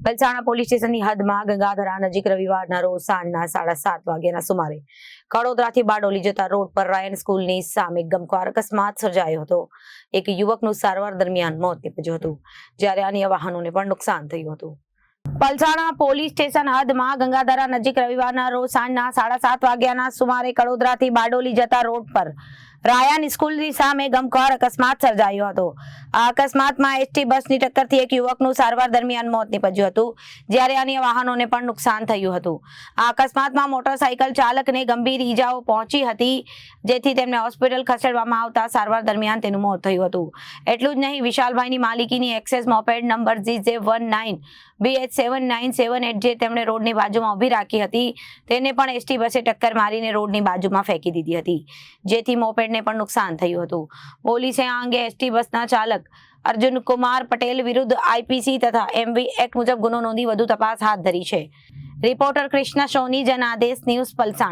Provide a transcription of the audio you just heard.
Palsana police સ્ટેશનની હદમાં ગંગાધરા નજીક રવિવારના રોજ સાંજના 7:30 વાગ્યાના સુમારે કડોદરાથી બારડોલી જતા રોડ પર રાયન સ્કૂલની સામે ગમખ્વાર અકસ્માત સર્જાયો હતો। એક યુવકનું સારવાર દરમિયાન મોત નીપજ્યું હતું, જ્યારે અન્ય વાહનોને પણ નુકસાન થયું હતું। પલસાણા પોલીસ સ્ટેશન હદમાં ગંગાધરા નજીક રવિવારના રોજ સાંજના 7:30 વાગ્યાના સુમારે કડોદરાથી બારડોલી જતા રોડ પર રાયન સ્કૂલની સામે ગમખ્વાર અકસ્માત સર્જાયો હતો। આ અકસ્માતમાં એસટી બસની ટક્કરથી એક યુવકનું સારવાર દરમિયાન મોત નીપજ્યું હતું, જ્યારે અન્ય વાહનોને પણ નુકસાન થયું હતું। આ અકસ્માતમાં મોટરસાયકલ ચાલકને ગંભીર ઈજાઓ પહોંચી હતી, જેથી તેમને હોસ્પિટલ ખસેડવામાં આવતા સારવાર દરમિયાન તેનું મોત થયું હતું। એટલું જ નહીં, વિશાલભાઈની માલિકીની એક્સેસ મોપેડ નંબર GJ19BH7978 જે તેમણે રોડની બાજુમાં ઊભી રાખી હતી, તેને પણ એસટી બસે ટક્કર મારીને રોડની બાજુમાં ફેંકી દીધી હતી, જેથી મોપેડને પણ નુકસાન થયું હતું। પોલીસે આ અંગે એસટી બસના ચાલક અર્જુન કુમાર પટેલ વિરુદ્ધ IPC તથા MV એક્ટ મુજબ ગુનો નોંધી વધુ તપાસ હાથ ધરી છે। રિપોર્ટર કૃષ્ણ સોની, જનાદેશ ન્યૂઝ, પલસાણા।